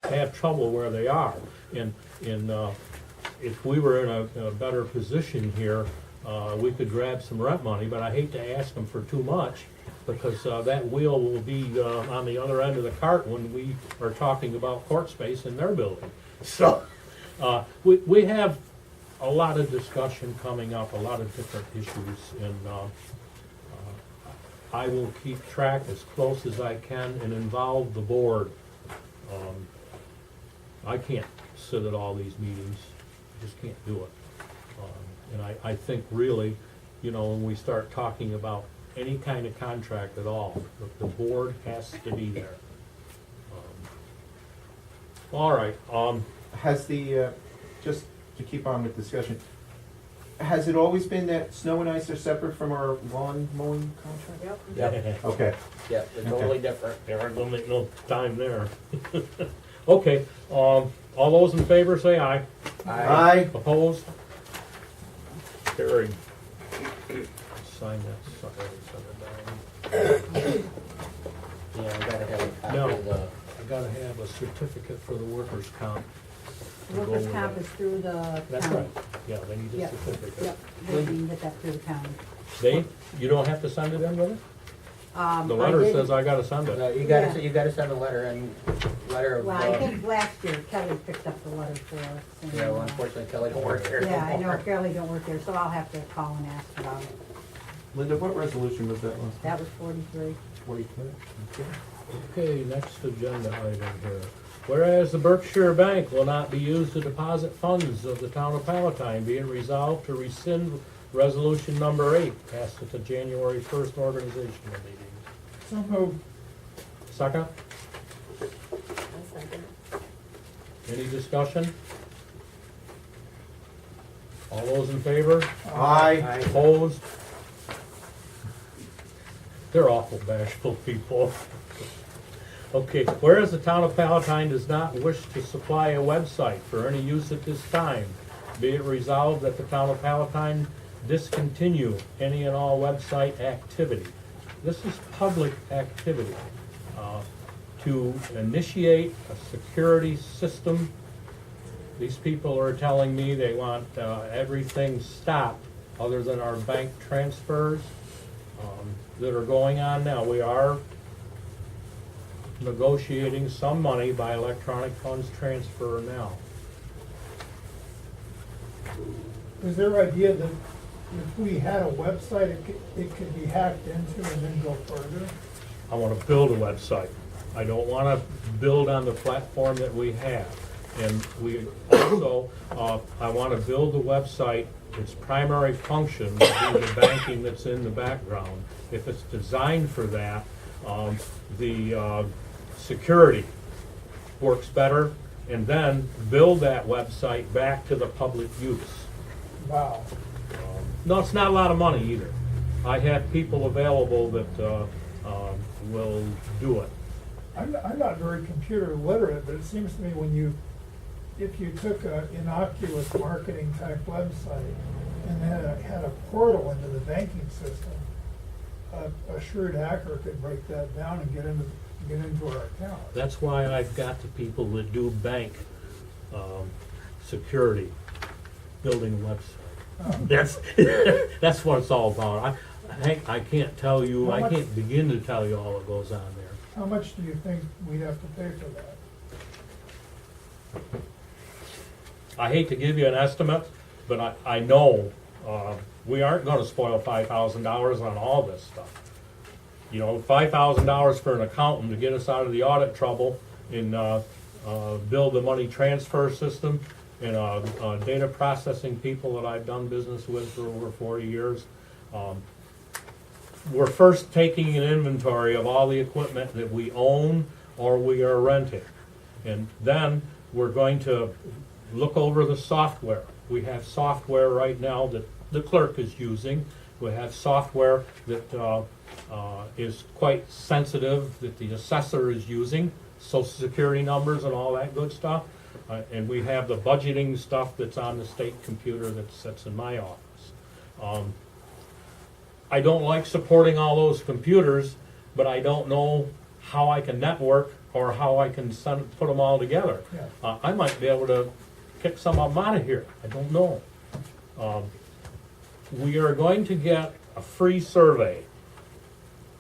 have trouble where they are. And if we were in a better position here, we could grab some rent money, but I hate to ask them for too much, because that wheel will be on the other end of the cart when we are talking about court space in their building. So, we have a lot of discussion coming up, a lot of different issues, and I will keep track as close as I can and involve the board. I can't sit at all these meetings, just can't do it. And I think really, you know, when we start talking about any kind of contract at all, the board has to be there. All right, Has the, just to keep on with discussion, has it always been that snow and ice are separate from our lawn mowing contract? Yep, Okay. yep, they're totally different. there aren't gonna make no time there. Okay, all those in favor say aye. Aye. Opposed? Carried. Sign that sucker and send it down. Yeah, we gotta have a copy No. of the, I gotta have a certificate for the workers' comp. to go Workers' with comp that. is through the That's county. right, yeah, they need a Yep. certificate. Yep, they can get that through the county. They, you don't have to send it in with it? The I letter did- says I gotta send no, it. you gotta send a letter and, letter of, Well, I think last year Kelly picked up the letter for us. and, yeah, well, unfortunately Kelly don't work here Yeah, I know anymore. Kelly don't work there, so I'll have to call and ask about it. Linda, what resolution was that last? That was 43. 43. Okay, next agenda item here. Whereas the Berkshire Bank will not be used to deposit funds of the town of Palatine, be it resolved to rescind resolution number 8, passed at the January 1st organizational meeting. So moved. Second? Any discussion? All those in favor? Aye. Opposed? They're awful bashful people. Okay, whereas the town of Palatine does not wish to supply a website for any use at this time, be it resolved that the town of Palatine discontinue any and all website activity. This is public activity. To initiate a security system, these people are telling me they want everything stopped other than our bank transfers that are going on now. We are negotiating some money by electronic funds transfer now. Was their idea that if we had a website, it could be hacked into and then go further? I want to build a website. I don't want to build on the platform that we have. And we also, I want to build a website, its primary function will be the banking that's in the background. If it's designed for that, the security works better, and then build that website back to the public use. Wow. No, it's not a lot of money either. I have people available that will do it. I'm not very computer literate, but it seems to me if you took an innocuous marketing type website and then it had a portal into the banking system, a shrewd hacker could break that down and get into our account. That's why I've got the people that do bank security, building website. That's what it's all about. I can't tell you, I can't begin to tell you all that goes on there. How much do you think we'd have to pay for that? I hate to give you an estimate, but I know we aren't gonna spoil $5,000 on all this stuff. You know, $5,000 for an accountant to get us out of the audit trouble and build the money transfer system and data processing people that I've done business with for over 40 years. We're first taking an inventory of all the equipment that we own or we are renting. And then we're going to look over the software. We have software right now that the clerk is using. We have software that is quite sensitive that the assessor is using, social security numbers and all that good stuff. And we have the budgeting stuff that's on the state computer that sits in my office. I don't like supporting all those computers, but I don't know how I can network or how I can put them all together. Yeah. I might be able to kick some of them out of here, I don't know. We are going to get a free survey.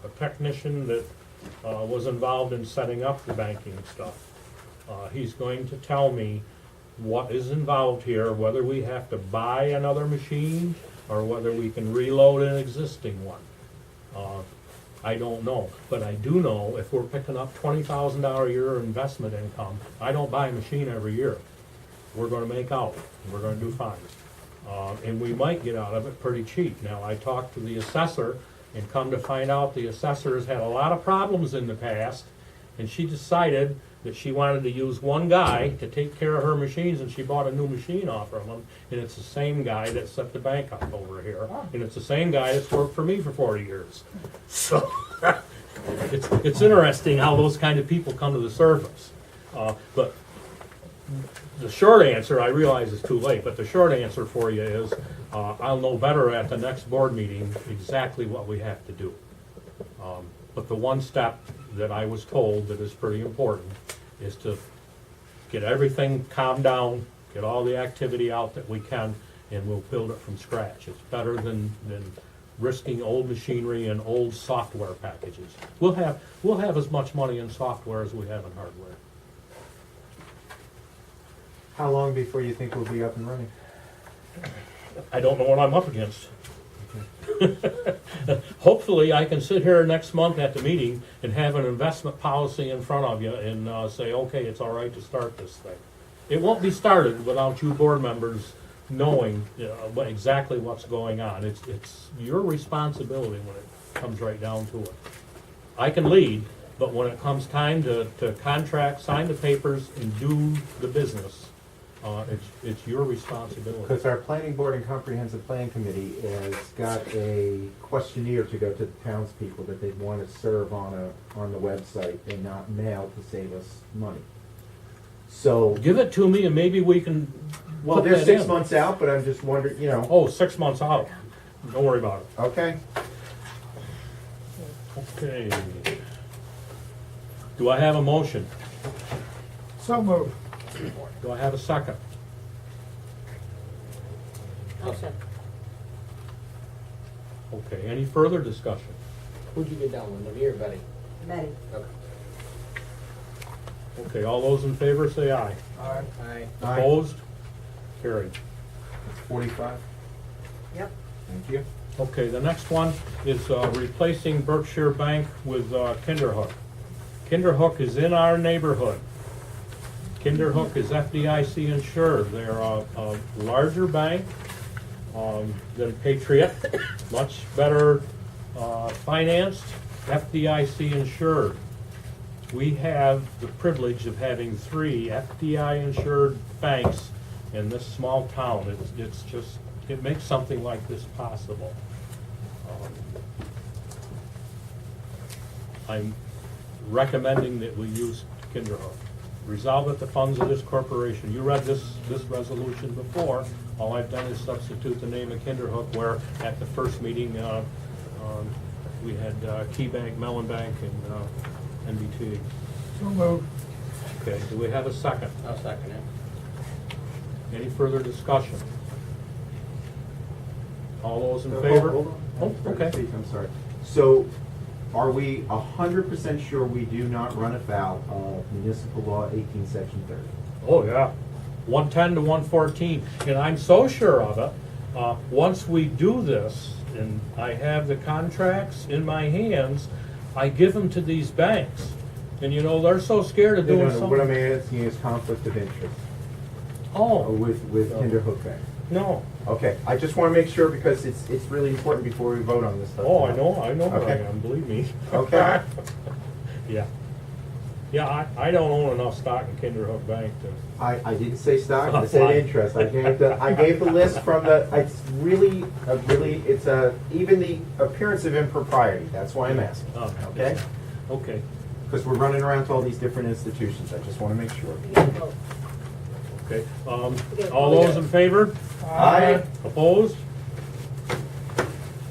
A technician that was involved in setting up the banking stuff. He's going to tell me what is involved here, whether we have to buy another machine or whether we can reload an existing one. I don't know, but I do know if we're picking up $20,000 a year investment income, I don't buy a machine every year. We're gonna make out, we're gonna do fine. And we might get out of it pretty cheap. Now, I talked to the assessor, and come to find out, the assessor's had a lot of problems in the past, and she decided that she wanted to use one guy to take care of her machines, and she bought a new machine off from him, and it's the same guy that set the bank up over here, and it's the same guy that's worked for me for 40 years. So, it's interesting how those kind of people come to the surface. But the short answer, I realize it's too late, but the short answer for you is, I'll know better at the next board meeting exactly what we have to do. But the one step that I was told that is pretty important is to get everything calmed down, get all the activity out that we can, and we'll build it from scratch. It's better than risking old machinery and old software packages. We'll have as much money in software as we have in hardware. How long before you think we'll be up and running? I don't know what I'm up against. Hopefully, I can sit here next month at the meeting and have an investment policy in front of you and say, okay, it's all right to start this thing. It won't be started without you board members knowing exactly what's going on. It's your responsibility when it comes right down to it. I can lead, but when it comes time to contract, sign the papers, and do the business, it's your responsibility. Because our planning board and comprehensive plan committee has got a questionnaire to go to the townspeople that they want to serve on the website and not mail to save us money. So, Give it to me and maybe we can well, put they're that 6 in. months out, but I'm just wondering, you know. Oh, 6 months out. Don't worry about it. Okay. Okay. Do I have a motion? So moved. Do I have a second? I'll second. Okay, any further discussion? Who'd you get down with, me or Betty? Betty. Okay. Okay, all those in favor say aye. Aye. Aye. Aye. Opposed? Carried. 45. Yep. Thank you. Okay, the next one is replacing Berkshire Bank with Kinderhook. Kinderhook is in our neighborhood. Kinderhook is FDIC insured. They're a larger bank than Patriot, much better financed, FDIC insured. We have the privilege of having 3 FDI insured banks in this small town. It's just, it makes something like this possible. I'm recommending that we use Kinderhook. Resolve that the funds of this corporation, you read this resolution before, all I've done is substitute the name of Kinderhook, where at the first meeting, we had Key Bank, Mellon Bank, and NBT. So moved. Okay, do we have a second? I'll second it. Any further discussion? All those in favor? Hold on. Oh, okay. I'm sorry. So, are we 100% sure we do not run afoul of municipal law 18, section 30? Oh, yeah. 110 to 114. And I'm so sure of it, once we do this, and I have the contracts in my hands, I give them to these banks. And you know, they're so scared of doing What I'm something. asking is conflict of interest Oh, with Kinderhook Bank. no. Okay, I just want to make sure because it's really important before we vote on this stuff. Oh, I know where I Okay. am, believe me. Okay. Yeah. Yeah, I don't own enough stock in Kinderhook Bank to. I didn't say stock, I said interest. I gave the list from the, it's really, it's even the appearance of impropriety. That's why I'm asking, Oh, okay? Okay. Because we're running around to all these different institutions. I just want to make sure. You gotta vote. Okay. All those in favor? Aye. Opposed?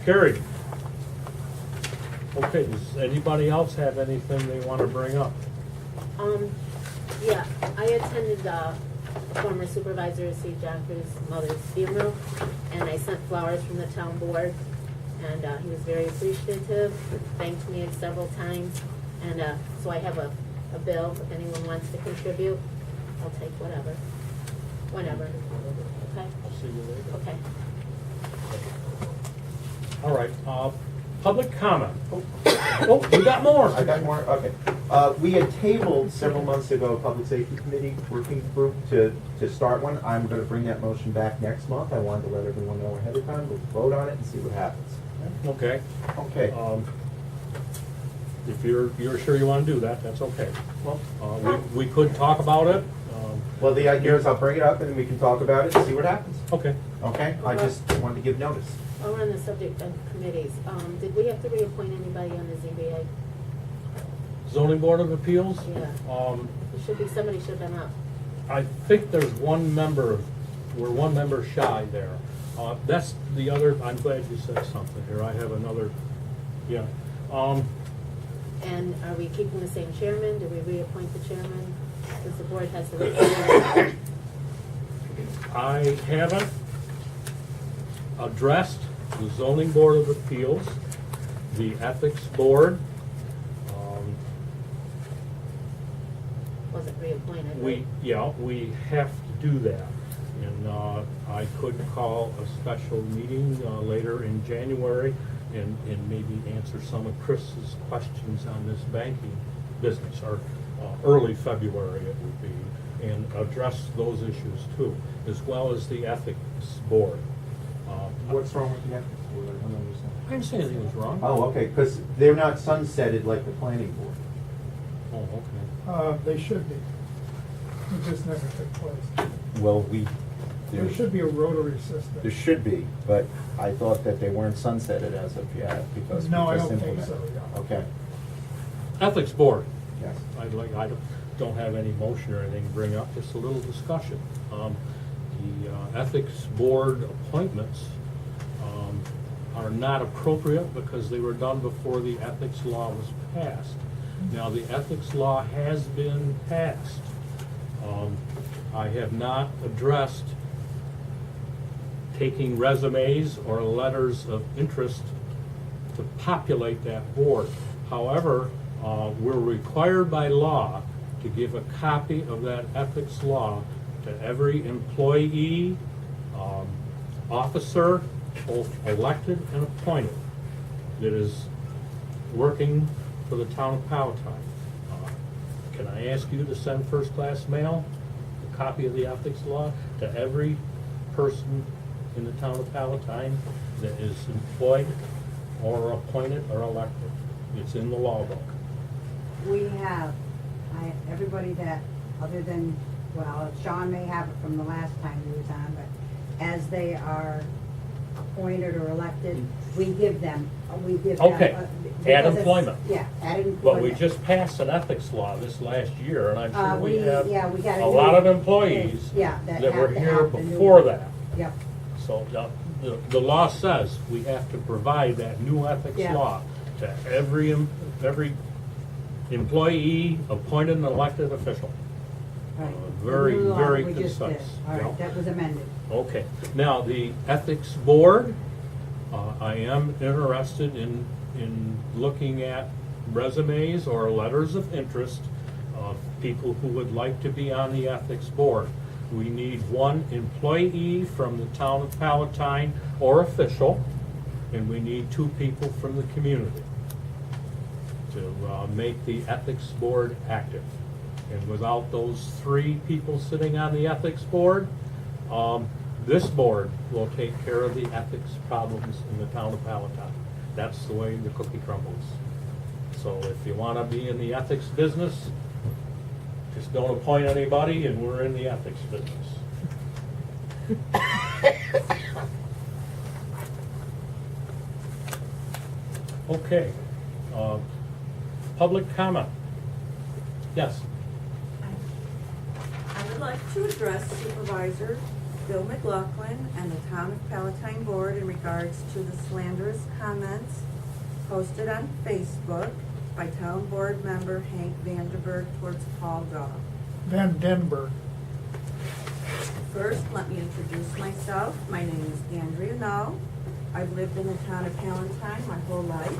Carried. Okay, does anybody else have anything they want to bring up? Yeah, I attended, former supervisor Steve Jonker's mother's funeral, and I sent flowers from the town board, and, he was very appreciative, thanked me several times, and, so I have a bill, if anyone wants to contribute, I'll take whatever, whenever, okay? I'll see you later. Okay. All right, public comment. Oh, you got more? I got more, okay. We had tabled several months ago, a Public Safety Committee working group to start one. I'm gonna bring that motion back next month. I wanted to let everyone know ahead of time. We'll vote on it and see what happens. Okay. Okay. If you're sure you wanna do that, that's okay. Well, we could talk about it. Well, the idea is I'll bring it up and we can talk about it and see what happens. Okay. Okay? I just wanted to give notice. While we're on the subject of committees, did we have to reappoint anybody on the ZBA? Zoning Board of Appeals? Yeah. There should be, somebody should have been up. I think there's one member, we're one member shy there. That's the other, I'm glad you said something here. I have another, yeah. And are we keeping the same chairman? Do we reappoint the chairman? Because the board has the. I haven't addressed the Zoning Board of Appeals, the Ethics Board. Wasn't reappointed, We, right? yeah, we have to do that. And I could call a special meeting later in January and maybe answer some of Chris's questions on this banking business, or early February it would be, and address those issues too, as well as the Ethics Board. What's wrong with the ethics board? I don't understand. I didn't say anything was wrong. Oh, okay, because they're not sunsetted like the planning board. Oh, okay. They should be. It just never took place. Well, There should be a rotary system. there should be, but I thought that they weren't sunsetted as of yet because we No, I just don't think implemented. so, yeah. Okay, Ethics Board. yes. I don't have any motion or anything to bring up, just a little discussion. The Ethics Board appointments are not appropriate because they were done before the ethics law was passed. Now, the ethics law has been passed. I have not addressed taking resumes or letters of interest to populate that board. However, we're required by law to give a copy of that ethics law to every employee, officer, both elected and appointed, that is working for the town of Palatine. Can I ask you to send first-class mail, a copy of the ethics law, to every person in the town of Palatine that is employed or appointed or elected? It's in the law book. We have, everybody that, other than, well, Sean may have it from the last time he was on, but as they are appointed or elected, we give them. Okay. Because Add it's- employment. Yeah, add employment. But we just passed an ethics law this last year, and I'm sure we have we got a lot of employees yeah, that have were to here have the new before one. that. Yep, So the law says we have to provide that new ethics Yeah. law to every employee, appointed and elected official. right. Very, The new law very we just did. concise. All Yeah. right, that was amended. Okay, now the ethics board, I am interested in looking at resumes or letters of interest of people who would like to be on the ethics board. We need one employee from the town of Palatine or official, and we need 2 people from the community to make the ethics board active. And without those 3 people sitting on the ethics board, this board will take care of the ethics problems in the town of Palatine. That's the way the cookie crumbles. So if you want to be in the ethics business, just don't appoint anybody and we're in the ethics business. Okay. Public comment. Yes. I would like to address Supervisor Bill McLaughlin and the Town of Palatine Board in regards to the slanderous comments posted on Facebook by Town Board Member Hank Vanderberg towards Paul Daw. Van Denberg. First, let me introduce myself. My name is Andrea Null. I've lived in the town of Palatine my whole life.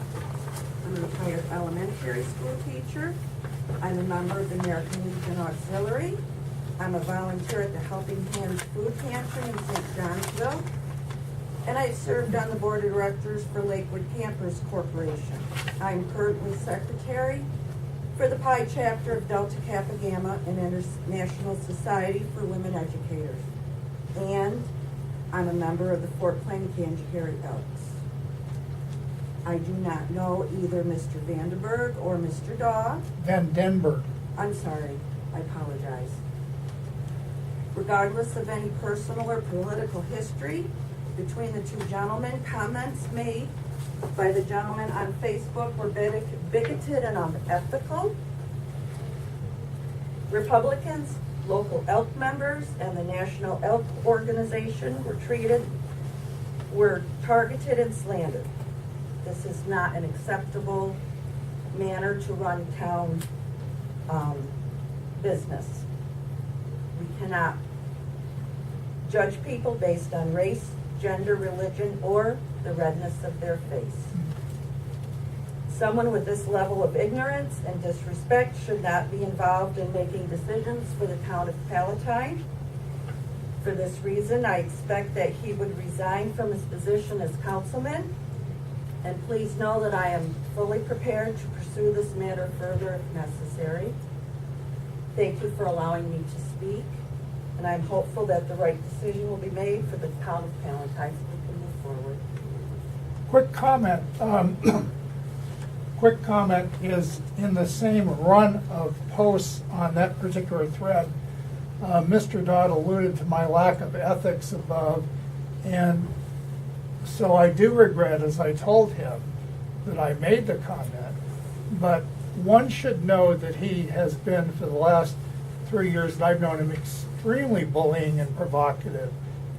I'm a retired elementary school teacher. I'm a member of the American Legion Auxiliary. I'm a volunteer at the Helping Hands Food Pantry in St. Johnsville. And I served on the board of directors for Lakewood Campers Corporation. I'm currently secretary for the Pi chapter of Delta Kappa Gamma and International Society for Women Educators. And I'm a member of the Fort Plain Canterbury Elks. I do not know either Mr. Vanderberg or Mr. Daw. Van Denberg. I'm sorry, I apologize. Regardless of any personal or political history between the two gentlemen, comments made by the gentleman on Facebook were bigoted and unethical. Republicans, local elk members, and the National Elk Organization were targeted and slandered. This is not an acceptable manner to run town business. We cannot judge people based on race, gender, religion, or the redness of their face. Someone with this level of ignorance and disrespect should not be involved in making decisions for the town of Palatine. For this reason, I expect that he would resign from his position as councilman. And please know that I am fully prepared to pursue this matter further if necessary. Thank you for allowing me to speak, and I'm hopeful that the right decision will be made for the town of Palatine so we can move forward. Quick comment. Quick comment is in the same run of posts on that particular thread. Mr. Dodd alluded to my lack of ethics above, and so I do regret, as I told him, that I made the comment, but one should know that he has been, for the last 3 years that I've known him, extremely bullying and provocative,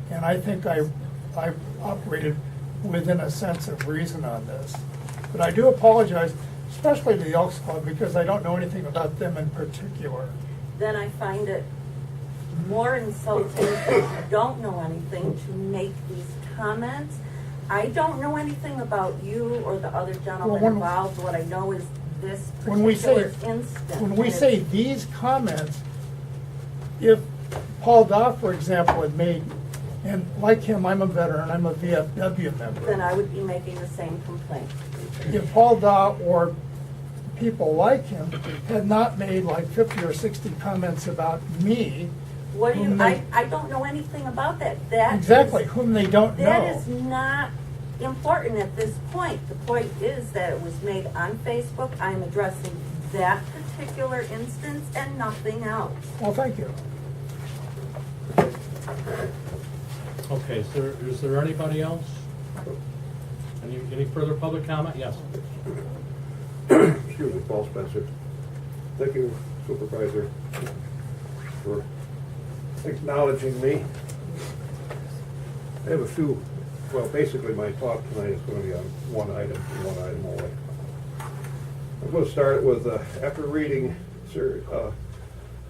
and I think I operated within a sense of reason on this. But I do apologize, especially to the Elks Club, because I don't know anything about them in particular. Then I find it more insulting if you don't know anything to make these comments. I don't know anything about you or the other gentleman involved. What I know is this particular instance. When we say these comments, if Paul Daw, for example, had made, and like him, I'm a veteran, I'm a VFW member. Then I would be making the same complaint. If Paul Daw or people like him had not made like 50 or 60 comments about me. What do you, I don't know anything about that. Exactly, whom they don't know. That is not important at this point. The point is that it was made on Facebook. I'm addressing that particular instance and nothing else. Well, thank you. Okay, is there anybody else? Any further public comment? Yes. Excuse me, Paul Spencer. Thank you, Supervisor, for acknowledging me. I have a few, well, basically my talk tonight is going to be on one item and one item only. I'm going to start with, after reading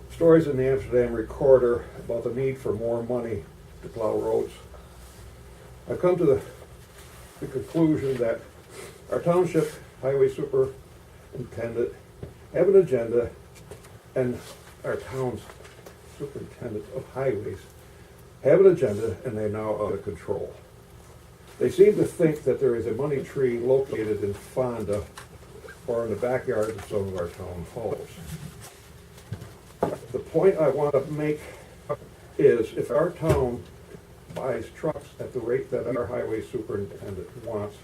stories in the Amsterdam Recorder about the need for more money to plow roads, I've come to the conclusion that our township highway superintendent have an agenda, and our town's superintendent of highways have an agenda, and they're now out of control. They seem to think that there is a money tree located in Fonda or in the backyard of some of our town halls. The point I want to make is if our town buys trucks at the rate that our highway superintendent wants,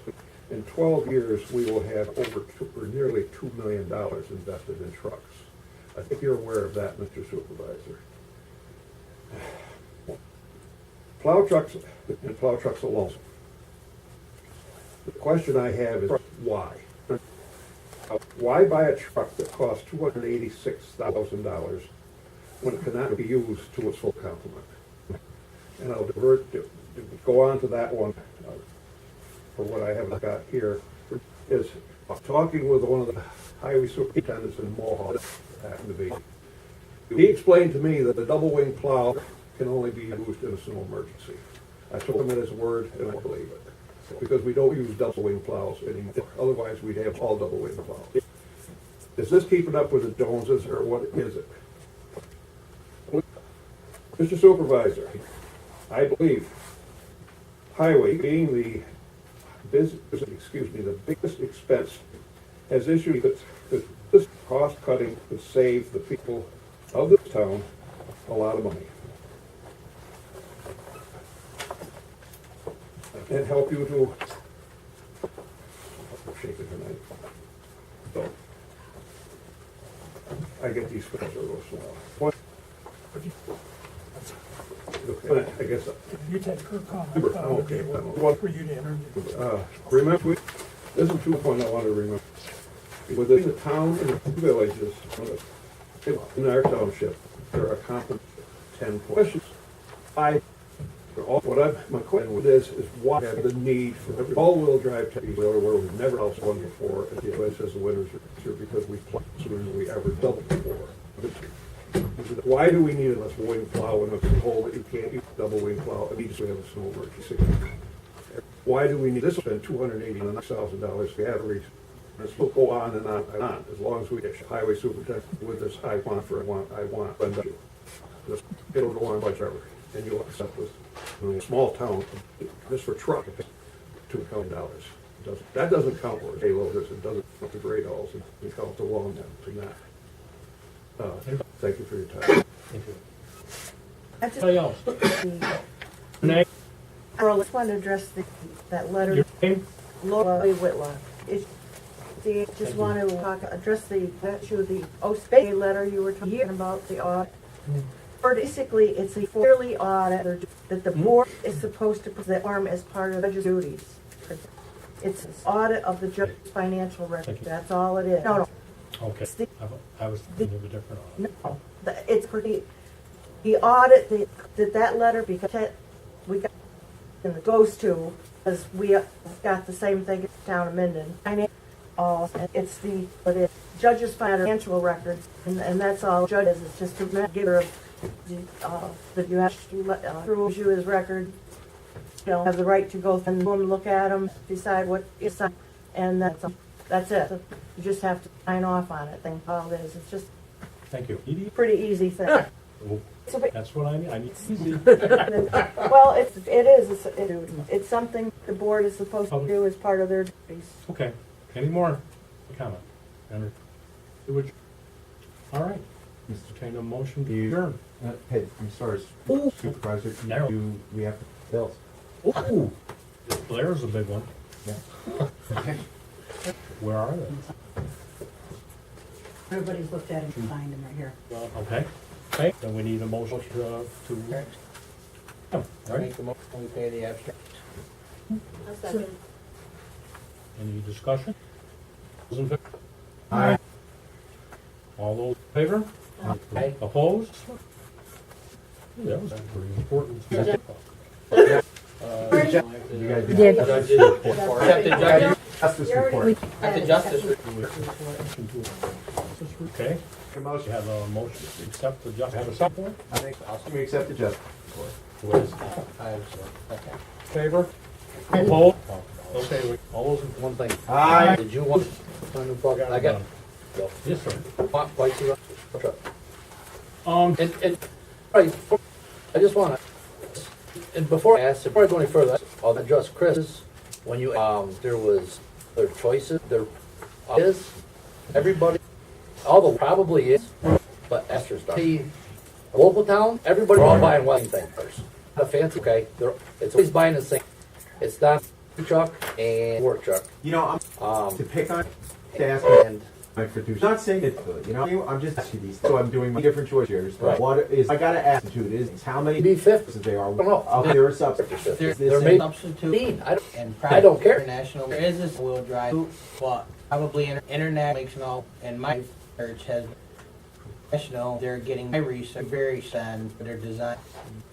in 12 years we will have nearly $2 million invested in trucks. I think you're aware of that, Mr. Supervisor. Plow trucks and plow trucks alone. The question I have is why? Why buy a truck that costs $286,000 when it cannot be used to its full complement? And I'll go on to that one for what I haven't got here, is talking with one of the highway superintendents in Mohawk, happened to be. He explained to me that the double wing plow can only be used in a snow emergency. I took him at his word and I don't believe it. Because we don't use double wing plows anymore. Otherwise, we'd have all double wing plows. Is this keeping up with the Joneses or what is it? Mr. Supervisor, I believe highway being the biggest expense has issued that this cost cutting would save the people of this town a lot of money. And help you to shaking tonight. So I get these spells are real small. What? Okay, I guess. You take her comment, Okay. for you to interview. Remember, this is 2 point I want to remember. Within the town and the villages in our township, there are competent 10 questions. My question with this is why have the need for every all-wheel drive taxi where we've never had one before, and the US says the winners are here because we plowed sooner than we ever doubled before. Why do we need a wing plow and a hole that you can't use double wing plow immediately have a snow emergency? Why do we need this? Spend $289,000 for batteries. This will go on and on and on as long as we get highway superintendent with this. I want. It'll go on by forever, and you'll accept this. In a small town, just for truck, $2 million. That doesn't count for payloaders. It doesn't count the great hauls. It counts the long ones and that. Thank you for your time. Thank you. I Anybody else? Name, just want to address that letter. your name? Laura Whitlock. Just want to address the issue, the OSPA letter you were talking about, the audit. Basically, it's a yearly audit that the board is supposed to perform as part of the judge's duties. It's an audit of the judge's financial record. That's all it is. No. Okay. I was thinking of a different audit. No, it's pretty, the audit, that letter, because we got, and it goes to, because we got the same thing at the town of Minden. It's the judge's financial records, and that's all judge is, it's just a giver of, that you have to, through you his record, you know, have the right to go and look at them, decide what is, and that's it. You just have to sign off on it, think all it is. It's just Thank you. a pretty easy thing. That's what I need. I need easy. Well, it's something the board is supposed to do as part of their duties. Okay. Any more comment? All right. Entertain a motion to adjourn. Hey, I'm sorry, Ooh. Supervisor, No. we have bills. Ooh, Blair's a big one. Yeah. Where are they? Everybody's looked at them and signed them right here. Okay. Okay, then we need a motion to, all right. Make the motion, we pay the abstract. I'll second. Any discussion? Those in favor? Aye. All those in favor? Aye. Opposed? Ooh, that was pretty important. Yeah. You guys Did. did. Accept the judge's, Justice report. at the justice report. Okay, A we motion. have a motion to accept the have a supplement? I think, we accept the justice report. Who is I have okay. favor? Opposed? Okay, all those in One thing. Aye. Did you want a new plug? I got. Yes, sir. Why you truck? And Right, I just wanna, and before I go any further, I'll address Chris. When you, there was their choices, there is, everybody, although probably is, but Esther's not. A local town, everybody all buying one thing first. The fancy, okay, it's always buying the same. It's not food truck and work truck. You know, I'm, to pick on, to ask And my producer, not saying it's good, you know, I'm just asking these, so I'm doing my different choice here. But Right. what is, I gotta ask you, is how many B50. they are, I don't know. of their substitutes? They're Is this made a- Substitute and and I don't care. International, there is this wheel drive, but probably international, and my research has professional. They're getting my research very sound for their design,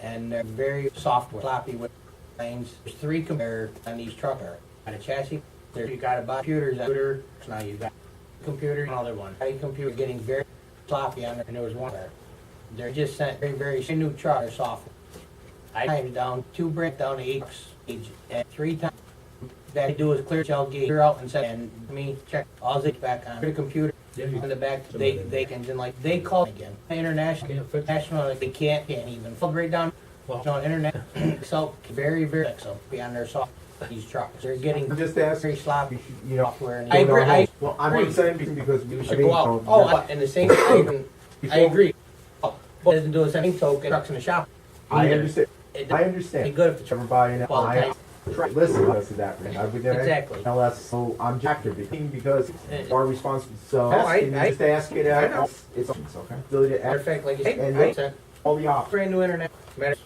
and they're very software sloppy with things. There's 3 compared on these trucks. Got a chassis, There you gotta buy computers, now you got computer, another one. A computer getting very sloppy on it, and there was one there. They're just sent very new truck or software. I timed down 2 breakdown to each stage, and 3 times. That they do is clear shell gauge, clear out and set, and me check all the back on the computer. Yeah, you- On the back, they can, then like, they call again. International, Can't fix it. national, like, they can't even. Full breakdown, Well- on internet, so very so beyond their soft, these trucks. They're getting I'm just asking, very sloppy you know. software. And I agree, I Well, I'm agree. just saying because You I should mean, go out. you know, Oh, and the same thing, I Before- agree. Oh, but it doesn't do the same token, trucks in the shop. I either. understand. It I doesn't understand. be good if it's Ever buying it, Well, I thanks. listen because of that. I would Exactly. LS, so I'm active because it's our responsibility. So I just ask it I out. know. It's okay. Ability to Matter of ask fact, like you say, And I look- sent all the options. brand new internet. Matter of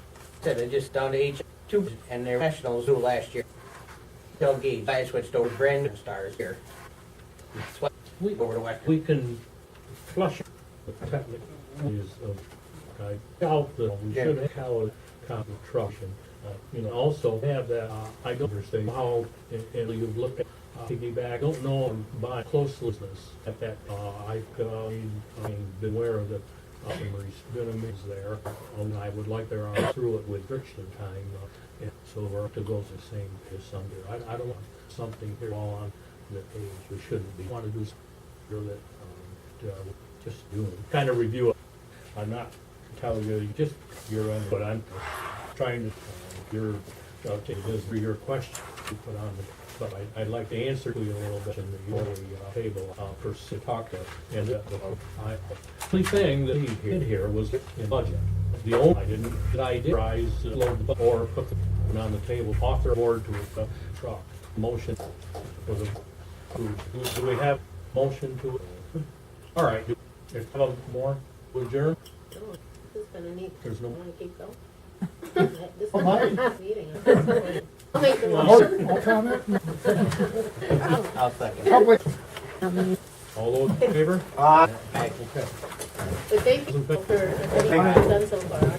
said it just down to H2, and their nationals due last year. Tell Gage, I switched over brand new stars here. Swept We, over to Western. we can flush the technical is of, I doubt that we Yeah. should have construction. You know, also have that, I don't understand how, and you look at piggyback, I don't know by closelessness at that, I've been aware of the customers gonna miss there. And I would like their arm through it with friction time, and so we're to go the same as under. I don't want something here all on the page, we shouldn't be, want to do something that, just doing, kind of review it. I'm not telling you, just your own, but I'm trying to, take this for your question you put on the, but I'd like to answer to you a little bit in the early table, first to talk to, and the only thing that he did here was in budget. The only, that I did rise, load the, or put the on the table, author board to a truck, motion was approved. Do we have motion to, all right, if I have more, adjourn? Oh, this is kinda neat. There's no- Wanna keep going? This is Well, a meeting. I'll make the More motion. comment? I'll second. Public, All those in favor? Uh, Okay. But thank you for everything you've done so far.